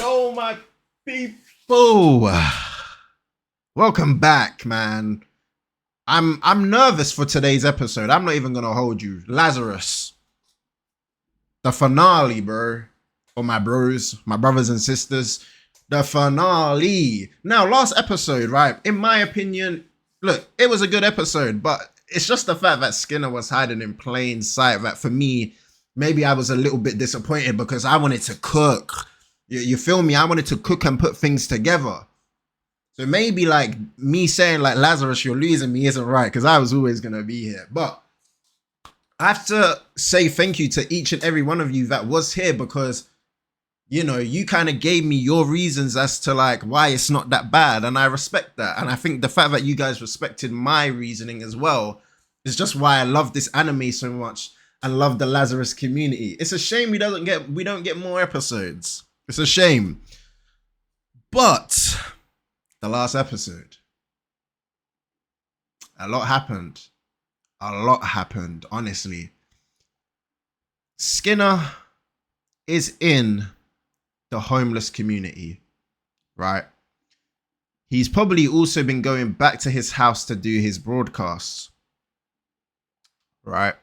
Hello, my people. Welcome back, man. I'm nervous for today's episode. I'm not even gonna hold you. Lazarus. The finale, bro. For my bros, my brothers and sisters. The finale. Now, last episode, right? In my opinion, look, it was a good episode, but it's just the fact that Skinner was hiding in plain sight that for me, maybe I was a little bit disappointed because I wanted to cook. You feel me? I wanted to cook and put things together. So maybe like me saying like, Lazarus, you're losing me isn't right because I was always going to be here. But I have to say thank you to each and every one of you that was here because, you know, you kind of gave me your reasons as to like why it's not that bad. And I respect that. And I think the fact that you guys respected my reasoning as well is just why I love this anime so much and love the Lazarus community. It's a shame we don't get more episodes. It's a shame. But the last episode, a lot happened. A lot happened, honestly. Skinner is in the homeless community, right? He's probably also been going back to his house to do his broadcasts, right?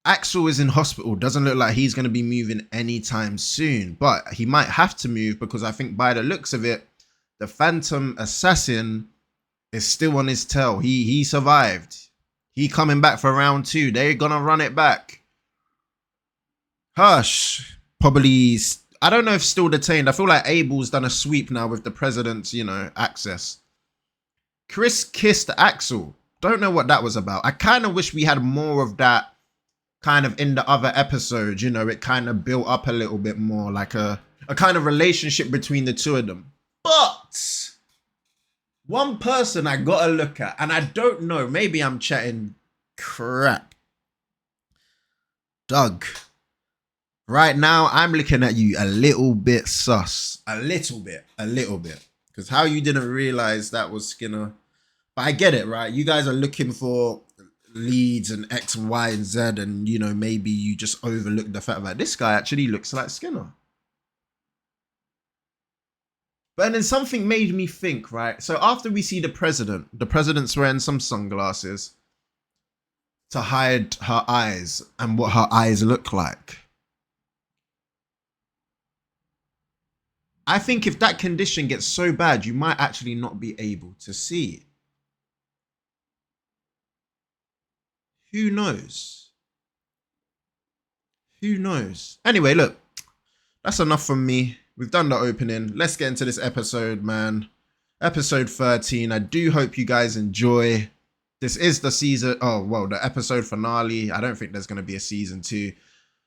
Axel is in hospital. Doesn't look like he's going to be moving anytime soon, but he might have to move because I think by the looks of it, the Phantom Assassin is still on his tail. He survived. He coming back for round 2. They're going to run it back. Hush. Probably, I don't know if still detained. I feel like Abel's done a sweep now with the president's, you know, access. Chris kissed Axel. Don't know what that was about. I kind of wish we had more of that kind of in the other episodes. You know, it kind of built up a little bit more like a kind of relationship between the two of them. But one person I gotta look at, and I don't know, maybe I'm chatting crap. Doug. Right now, I'm looking at you a little bit sus. A little bit. Because how you didn't realize that was Skinner. But I get it, right? You guys are looking for leads and X and Y and Z. And, you know, maybe you just overlooked the fact that this guy actually looks like Skinner. But then something made me think, right? So after we see the president's wearing some sunglasses to hide her eyes and what her eyes look like. I think if that condition gets so bad, you might actually not be able to see. Who knows? Who knows? Anyway, look, that's enough from me. We've done the opening. Let's get into this episode, man. Episode 13. I do hope you guys enjoy. This is the season. Oh, well, the episode finale. I don't think there's going to be a season 2.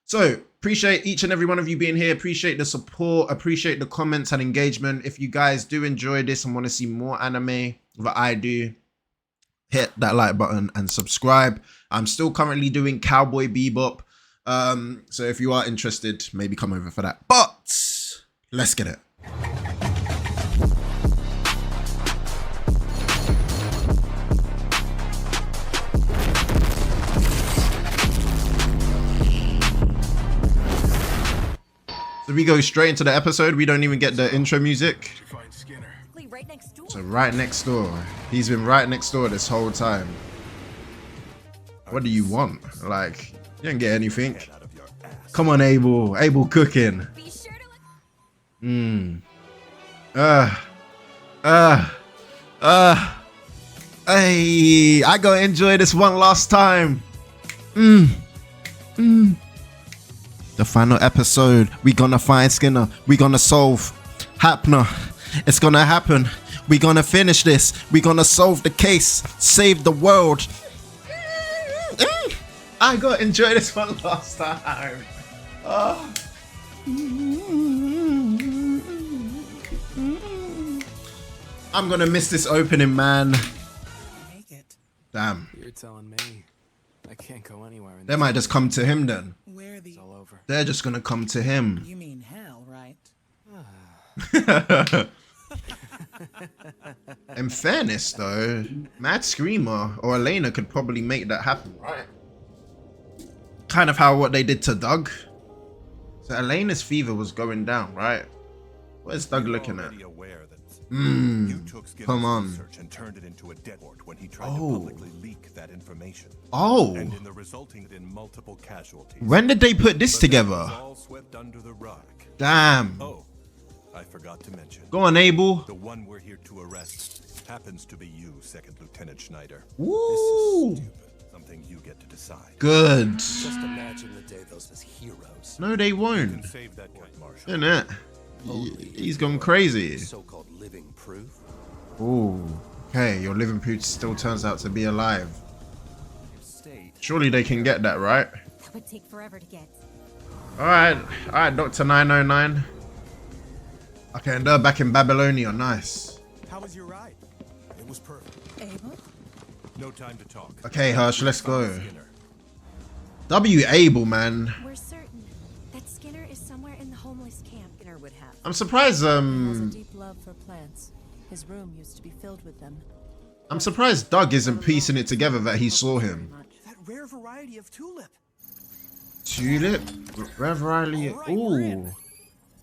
So, appreciate each and every one of you being here. Appreciate the support. Appreciate the comments and engagement. If you guys do enjoy this and want to see more anime that I do, hit that like button and subscribe. I'm still currently doing Cowboy Bebop. So if you are interested, maybe come over for that. But let's get it. So we go straight into the episode. We don't even get the intro music. So right next door. He's been right next door this whole time. What do you want? Like, you didn't get anything. Come on, Abel. Abel cooking. Hey, I gotta enjoy this one last time. The final episode, we gonna find Skinner. We gonna solve Hapner. It's gonna happen. We gonna finish this. We gonna solve the case. Save the world. I gotta enjoy this one last time. Oh. I'm gonna miss this opening, man. Damn. You're telling me I can't go anywhere. They might just come to him then. It's all over. They're just gonna come to him. You mean hell, right? In fairness, though, Mad Screamer or Elena could probably make that happen, right? Kind of how what they did to Doug. So So Elena's fever was going down, right? Where's Doug looking at? Aware that Mmm. took Skinner's Come on. research and turned it into a deadport when he tried to publicly leak that information. Oh. And in the resulting in multiple casualties. When did they put this But that together? was all swept under the rug. Damn. Oh, I forgot to mention. Go on, Abel. The one we're here to arrest happens to be you, Second Lieutenant Schneider. Woo. Stupid. Something you get to decide. Good. Just imagine the day those was heroes. No, they You can won't. save that guy, Marshall. Isn't it? He's gone crazy. So-called living proof. Ooh. Okay, your living proof still turns out to be alive. State. Surely they can get that, right? That would take forever to get. Alright, Dr. 909. Okay, and they're back in Babylonia. Nice. How was your ride? It was perfect. Abel? No time to talk. Okay, Hirsch, let's go. Skinner. W. Abel, man. We're certain that Skinner is somewhere in the homeless camp. Skinner would have. I'm surprised, He has a deep love for plants. His room used to be filled with them. I'm surprised Doug isn't piecing it together that he saw him. That rare variety of tulip. Tulip? Rare variety. Ooh.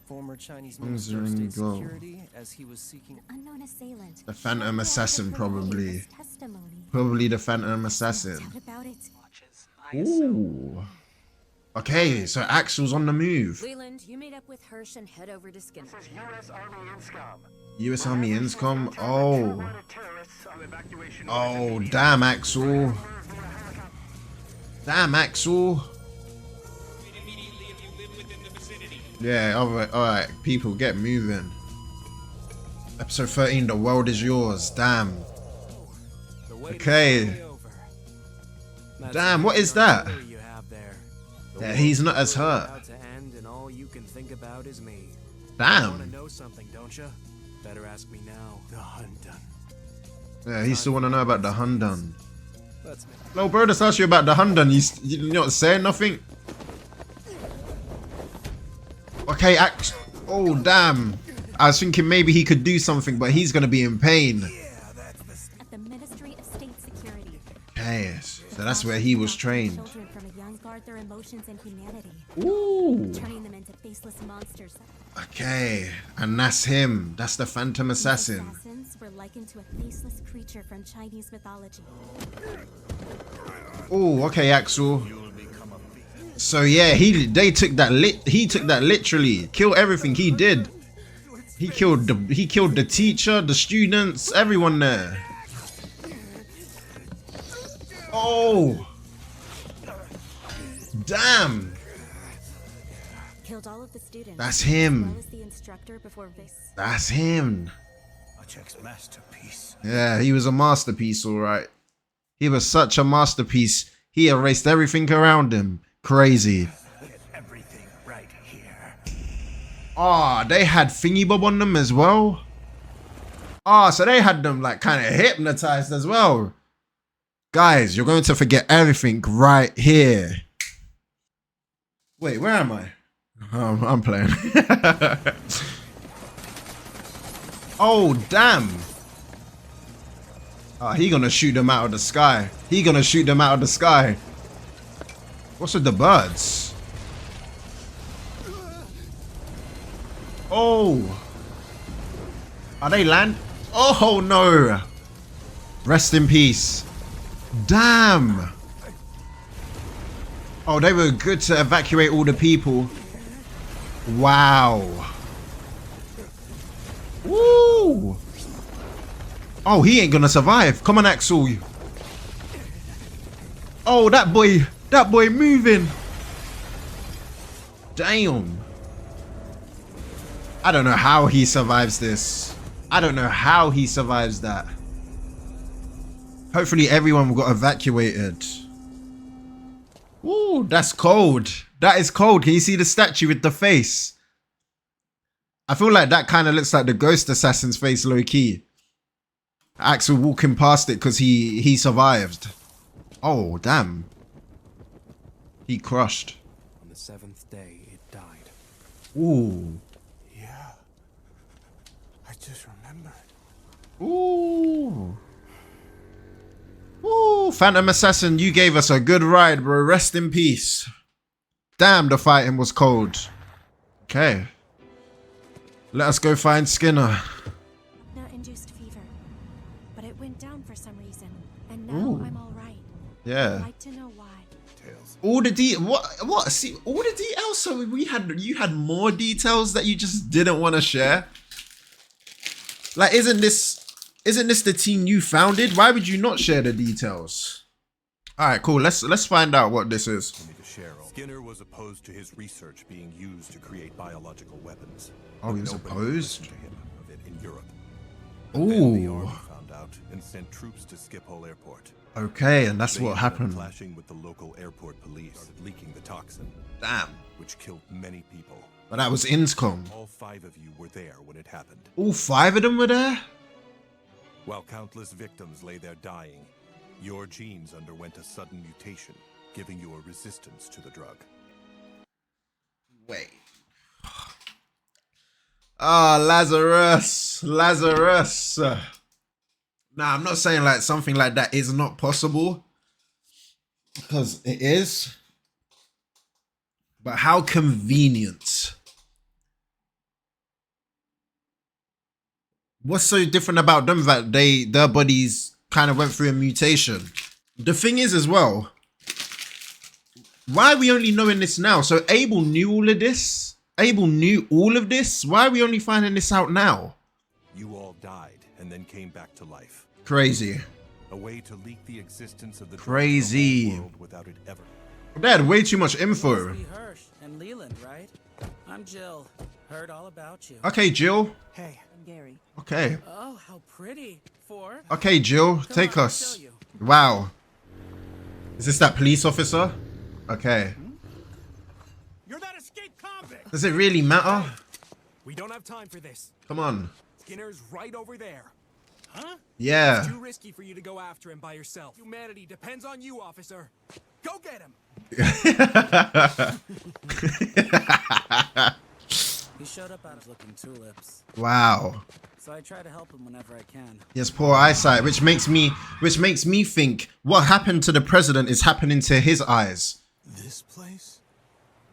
Former Chinese Things Minister are of in State gold. Security as he was seeking. Unknown assailant. The Phantom Assassin, probably. Testimony. Probably the Phantom Assassin. Doubt about it. Ooh. Okay, so Axel's on the move. Leland, you meet up with Hirsch and head over to Skinner. US Army Inscom? Oh. Oh, damn, Axel. Damn, Axel. Yeah, alright, people, get moving. Episode 13, the world is yours. Damn. The wait Okay. is over. That's Damn, what the is that? story you have there. The Yeah, world he's not as is hurt. about to end, and all you can think about is me. Want to Damn. know something, don't you? Better ask me now. The Hundun. Yeah, he still want to know about the Hundun. Let's make No, bro, just asked you about the Hundun. You're not saying nothing? Okay, oh, damn. I was thinking maybe he could do something, but he's going to be in pain. At the Ministry of State Security. Okay, so that's where he was trained. Children from a young guard their emotions and humanity, Ooh. turning them into faceless monsters. Okay, and that's him. That's the Phantom These Assassin. assassins were likened to a faceless creature from Chinese mythology. Oh, okay, Axel. So yeah, they took that he took that literally. Kill everything he did. He killed the teacher, the students, everyone there. Oh. Damn. Killed all of the students. That's As him. well as the instructor before this. That's him. Check's masterpiece. Yeah, he was a masterpiece, all right. He was such a masterpiece. He erased everything around him. Crazy. Everything right here. Ah, they had Thingy Bob on them as well. Ah, so they had them like kind of hypnotized as well. Guys, you're going to forget everything right here. Wait, where am I? I'm playing. Oh, damn. Ah, he gonna shoot them out of the sky. He gonna shoot them out of the sky. What's with the birds? Oh. Are they land? Oh, no. Rest in peace. Damn. Oh, they were good to evacuate all the people. Wow. Woo. Oh, he ain't gonna survive. Come on, Axel. Oh, that boy moving. Damn. I don't know how he survives this. I don't know how he survives that. Hopefully everyone got evacuated. Ooh, that's cold. That is cold. Can you see the statue with the face? I feel like that kind of looks like the Ghost Assassin's face, low key. Axel walking past it because he survived. Oh, damn. He crushed. On the 7th day, it died. Ooh. Yeah. I just remembered. Ooh. Ooh, Phantom Assassin, you gave us a good ride, bro. Rest in peace. Damn, the fighting was cold. Okay. Let us go find Skinner. Not-induced fever. But it went down for some reason. And now Ooh. I'm all right. I'd Yeah. like to know why. Tails. All the what? See, all the details. So you had more details that you just didn't want to share. Like, isn't this the team you founded? Why would you not share the details? All right, cool. Let's find out what this is. Skinner was opposed to his research being used to create biological weapons. Oh, he was Nobody opposed? listened to him of it in Europe. Then the Ooh. army found out and sent troops to Schiphol Airport. Okay, and that's They what ended up happened. clashing with the local airport police, started leaking the toxin, Damn. which killed many people. But that was Inscom. All 5 of you were there when it happened. All 5 of them were there? While countless victims lay there dying, your genes underwent a sudden mutation, giving you a resistance to the drug. Wait. Ah, Lazarus. Lazarus. Nah, I'm not saying like something like that is not possible. Because it is. But how convenient. What's so different about them that their bodies kind of went through a mutation? The thing is as well, why are we only knowing this now? So Abel knew all of this? Abel knew all of this? Why are we only finding this out now? You all died and then came back to life. Crazy. A way to leak the existence of the drug Crazy. to the whole world without it ever. They had way too much info. Must be Hirsch and Leland, right? I'm Jill. Heard all about you. Okay, Jill. Hey, I'm Gary. Okay. Oh, how pretty. For Okay, Jill. Come Take on, I'll us. show you. Wow. Is this that police officer? Okay. You're that escaped convict! Does it really matter? We don't have time for this. Come on. Skinner's right over there. Huh? Yeah. Too risky for you to go after him by yourself. Humanity depends on you, officer. Go get him! He showed up out of looking tulips. Wow. So I try to help him whenever I can. He has poor eyesight, which makes me think what happened to the president is happening to his eyes. This place?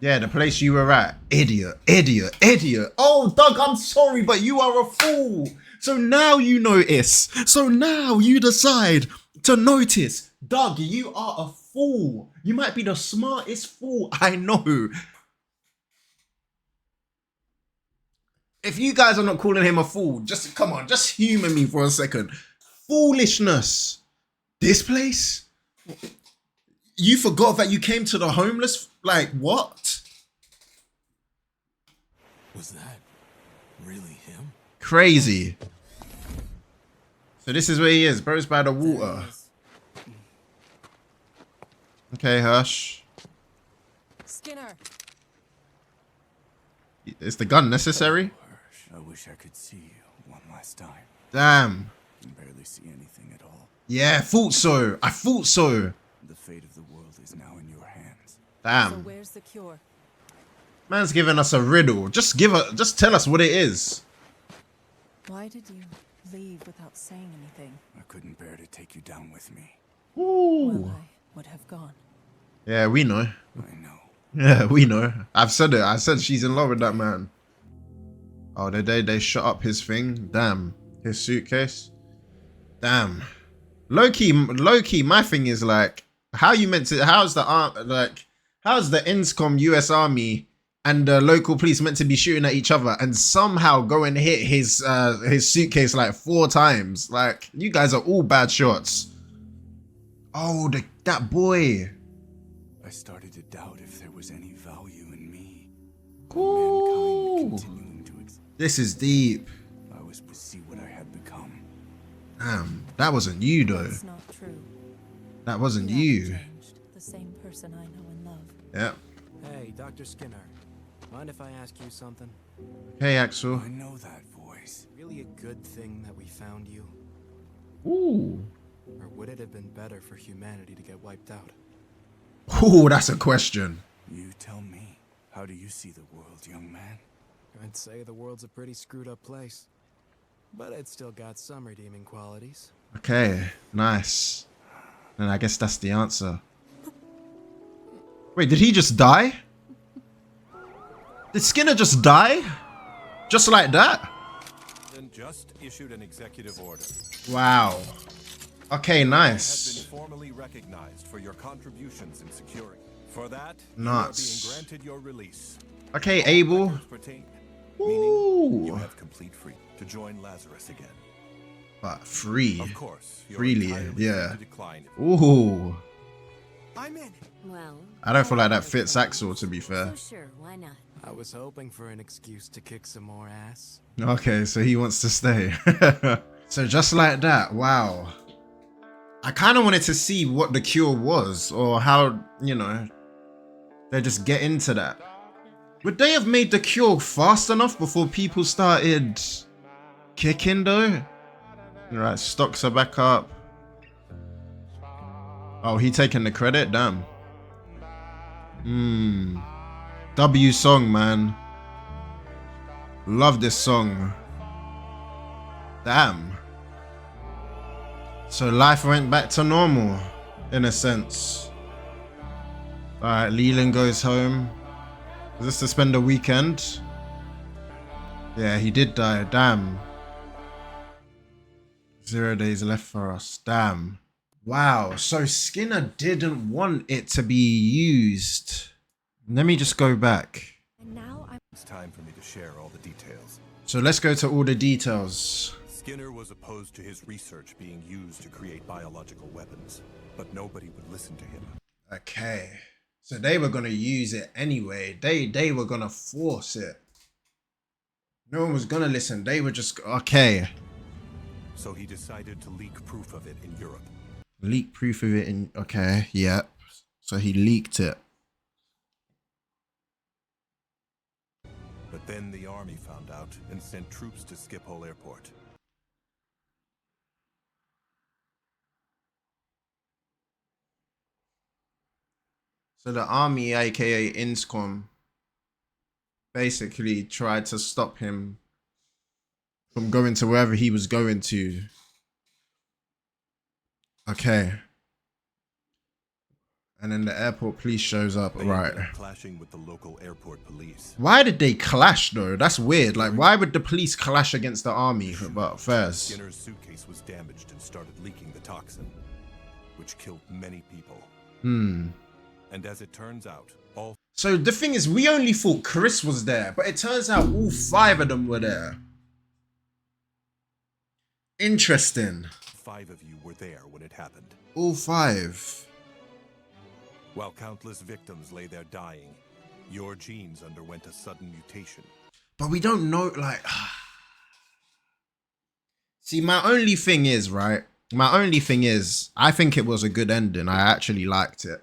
Yeah, the place you were at. Idiot, idiot, idiot. Oh, Doug, I'm sorry, but you are a fool. So now you notice. So now you decide to notice. Doug, you are a fool. You might be the smartest fool I know. If you guys are not calling him a fool, just come on, just humor me for a second. Foolishness. This place? You forgot that you came to the homeless? Like, what? Was that really him? Crazy. So this is where he is. Bro's by the water. There he is. Okay, Hush. Skinner! Is the gun necessary? I wish I could see you one last time. Damn. I can barely see anything at all. Yeah, thought so. I thought so. The fate of the world is now in your hands. So Damn. where's the cure? Man's giving us a riddle. Just tell us what it is. Why did you leave without saying anything? I couldn't bear to take you down with me. Ooh. Well, I would have gone. Yeah, we know. I know. Yeah, we know. I've said it. I said she's in love with that man. Oh, they shut up his thing. Damn. His suitcase. Damn. Low key, my thing is like, how's the INSCOM US Army and the local police meant to be shooting at each other and somehow go and hit his suitcase like 4 times? Like, you guys are all bad shots. Oh, that boy. I started to doubt if there was any value in me. Ooh. Mankind continuing to exist. This is deep. I was to see what I had become. Damn, that wasn't you though. It's not true. That wasn't haven't you. changed. The same person I know and love. Yep. Hey, Dr. Skinner. Mind if I ask you something? Hey, Axel. I know that voice. Really a good thing that we found you? Ooh. Or would it have been better for humanity to get wiped out? Ooh, that's a question. You tell me. How do you see the world, young man? I'd say the world's a pretty screwed up place. But it's still got some redeeming qualities. Okay, nice. And I guess that's the answer. Wait, did he just die? Did Skinner just die? Just like that? And just issued an executive order. Wow. Okay, Has nice. been formally recognized for your contributions in securing. For that, Nuts. you are being granted your release. Okay, All Abel. records pertain, meaning you Ooh. have complete freedom to join Lazarus again. But free. Of course, you're Freely, entirely yeah. free to decline. Ooh. I'm in. Well, I don't feel like that like fits plans. Axel, to be fair. So sure, why not? I was hoping for an excuse to kick some more ass. Okay, so he wants to stay. So just like that, wow. I kind of wanted to see what the cure was, or how, you know, they just get into that. Would they have made the cure fast enough before people started kicking though? Right, stocks are back up. Oh, he taking the credit? Damn. W song, man. Love this song. Damn. So life went back to normal, in a sense. Alright, Leland goes home. Is this to spend a weekend? Yeah, he did die. Damn. 0 days left for us. Damn. Wow. So Skinner didn't want it to be used. Let me just go back. And now I'm It's time for me to share all the details. So let's go to all the details. Skinner was opposed to his research being used to create biological weapons, but nobody would listen to him. Okay. So they were gonna use it anyway. They were gonna force it. No one was gonna listen. They were just okay. So he decided to leak proof of it in Europe. Leak proof of it in okay, yep. So he leaked it. But then the army found out and sent troops to Schiphol Airport. So the army, aka INSCOM, basically tried to stop him from going to wherever he was going to. Okay. And then the airport police shows up, They right. ended up clashing with the local airport police. Why did they clash though? That's weird. Like, why would the police clash against the army? But first. Skinner's suitcase was damaged and started leaking the toxin, which killed many people. And as it turns out, all So the thing is, we only thought Chris was there, but it turns out all 5 of them were there. Interesting. 5 of you were there when it happened. All 5. While countless victims lay there dying, your genes underwent a sudden mutation. But we don't know, like... See, my only thing is, right? My only thing is, I think it was a good ending. I actually liked it.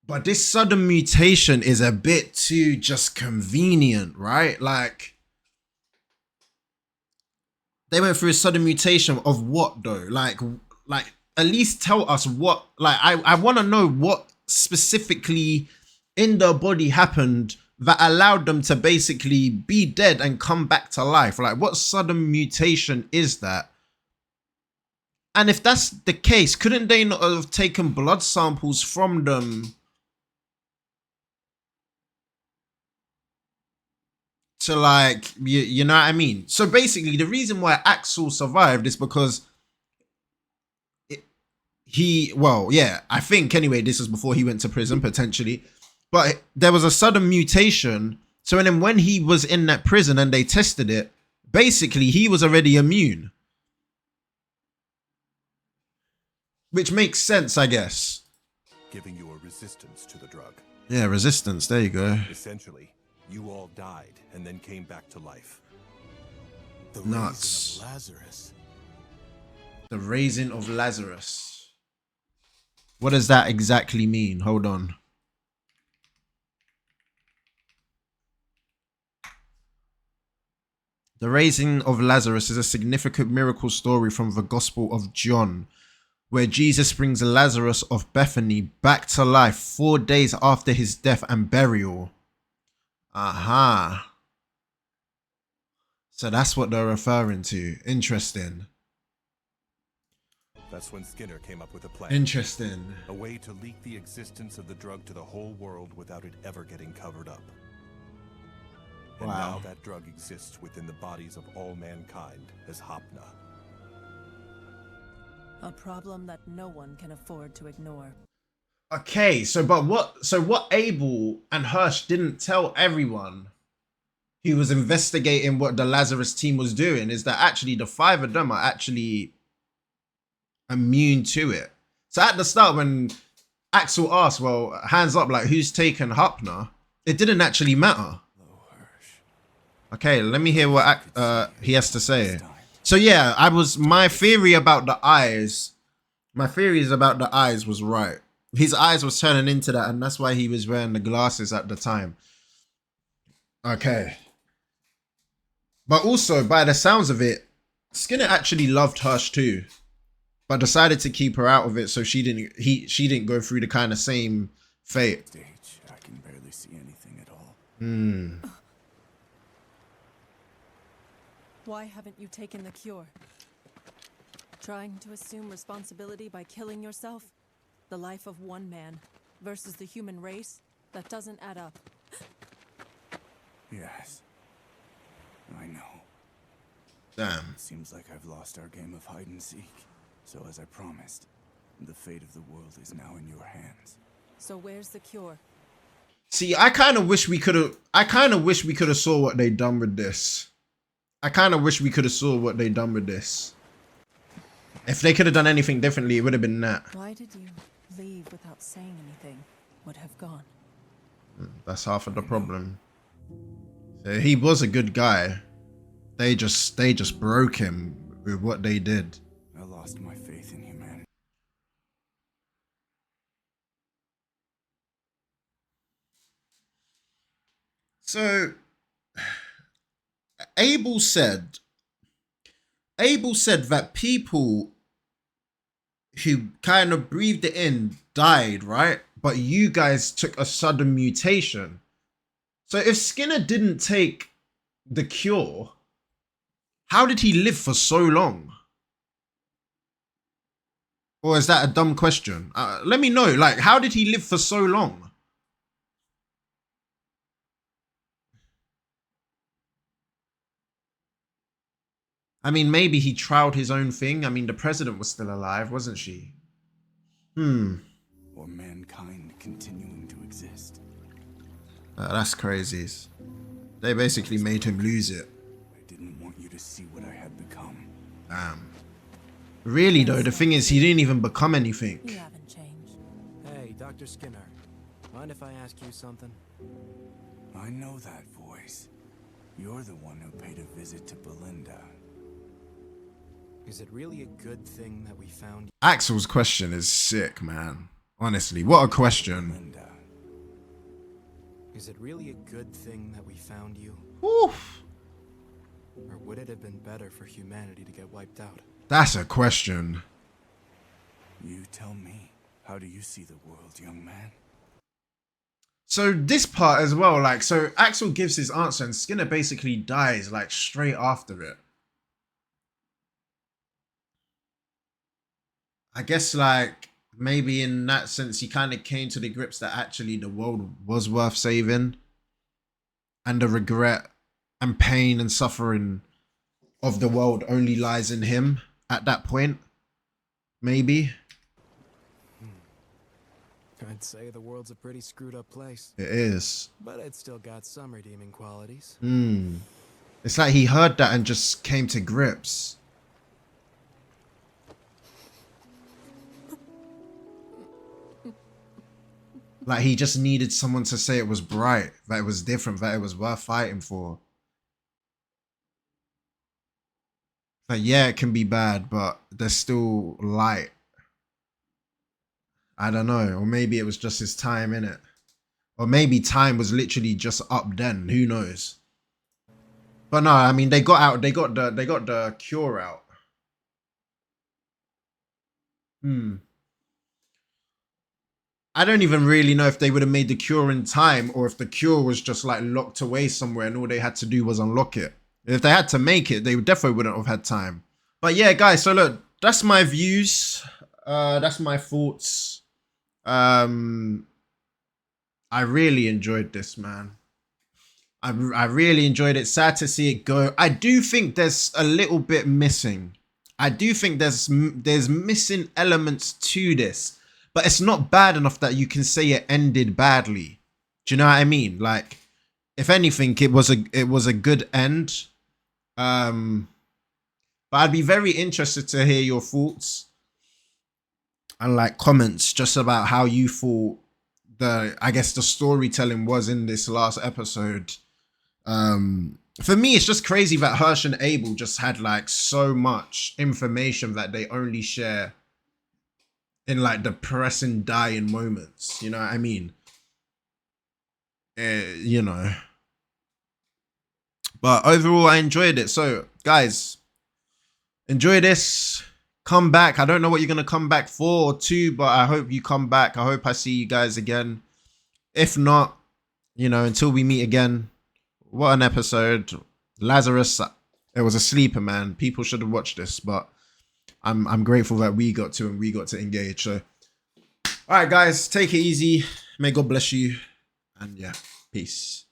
But this sudden mutation is a bit too just convenient, right? Like... They went through a sudden mutation of what, though? Like at least tell us what, like, I want to know what specifically in their body happened that allowed them to basically be dead and come back to life. Like, what sudden mutation is that? And if that's the case, couldn't they not have taken blood samples from them to, like, you know what I mean? So basically, the reason why Axel survived is because I think anyway, this was before he went to prison, potentially. But there was a sudden mutation. So then when he was in that prison and they tested it, basically he was already immune. Which makes sense, I guess. Giving you a resistance to the drug. Yeah, resistance. There you go. Essentially, you all died and then came back to life. The Nuts. raising of Lazarus. The raising of Lazarus. What does that exactly mean? Hold on. The raising of Lazarus is a significant miracle story from the Gospel of John, where Jesus brings Lazarus of Bethany back to life 4 days after his death and burial. Aha. So that's what they're referring to. Interesting. That's when Skinner came up with a plan. Interesting. A way to leak the existence of the drug to the whole world without it ever getting covered up. And Wow. now that drug exists within the bodies of all mankind as Hopna. A problem that no one can afford to ignore. Okay, so what Abel and Hirsch didn't tell everyone who was investigating what the Lazarus team was doing is that actually the 5 of them are actually immune to it. So at the start when Axel asked, well, hands up, like who's taken Hopna, it didn't actually matter. Okay, let me hear what he has to say. So yeah, my theory about the eyes was right. His eyes was turning into that, and that's why he was wearing the glasses at the time. Okay. But also, by the sounds of it, Skinner actually loved Hirsch too, but decided to keep her out of it so she didn't go through the kind of same fate. Stage, I can barely see anything at all. Why haven't you taken the cure? Trying to assume responsibility by killing yourself? The life of one man versus the human race? That doesn't add up. Yes. I know. Damn. Seems like I've lost our game of hide and seek. So as I promised, the fate of the world is now in your hands. So where's the cure? See, I kind of wish we could have saw what they done with this. If they could have done anything differently, it would have been that. Why did you leave without saying anything? Would have gone. That's half of the problem. So he was a good guy. They just broke him with what they did. I lost my faith in humanity. So Abel said that people who kind of breathed it in died, right? But you guys took a sudden mutation. So if Skinner didn't take the cure, how did he live for so long? Or is that a dumb question? Let me know. Like, how did he live for so long? I mean, maybe he trialed his own thing. I mean, the president was still alive, wasn't she? Or mankind continuing to exist. That's crazy. They basically made him lose it. I didn't want you to see what I had become. Damn. Really though, the thing is, he didn't even become anything. You haven't changed. Hey, Dr. Skinner. Mind if I ask you something? I know that voice. You're the one who paid a visit to Belinda. Is it really a good thing that we found Axel's question is sick, man. Honestly, what a question. Belinda. Is it really a good thing that we found you? Oof. Or would it have been better for humanity to get wiped out? That's a question. You tell me. How do you see the world, young man? So this part as well, like, so Axel gives his answer and Skinner basically dies like straight after it. I guess like maybe in that sense he kind of came to the grips that actually the world was worth saving, and the regret and pain and suffering of the world only lies in him at that point. Maybe. I'd say the world's a pretty screwed up place, It is. but it's still got some redeeming qualities. It's like he heard that and just came to grips. Like he just needed someone to say it was bright, that it was different, that it was worth fighting for. Like, yeah, it can be bad, but there's still light. I don't know. Or maybe it was just his time, innit? Or maybe time was literally just up then. Who knows? But no, I mean, they got the cure out. I don't even really know if they would have made the cure in time or if the cure was just like locked away somewhere and all they had to do was unlock it. If they had to make it, they definitely wouldn't have had time. But yeah, guys, so look, that's my views. That's my thoughts. I really enjoyed this, man. I really enjoyed it. Sad to see it go. I do think there's a little bit missing. I do think there's missing elements to this, but it's not bad enough that you can say it ended badly. Do you know what I mean? Like, if anything, it was a good end. But I'd be very interested to hear your thoughts and like comments just about how you thought the storytelling was in this last episode. For me, it's just crazy that Hirsch and Abel just had like so much information that they only share in like depressing, dying moments. You know what I mean? You know. But overall, I enjoyed it. So, guys, enjoy this. Come back. I don't know what you're going to come back for or to, but I hope you come back. I hope I see you guys again. If not, you know, until we meet again. What an episode. Lazarus, it was a sleeper, man. People should have watched this, but I'm grateful that we got to engage. So, all right, guys, take it easy. May God bless you. And yeah, peace.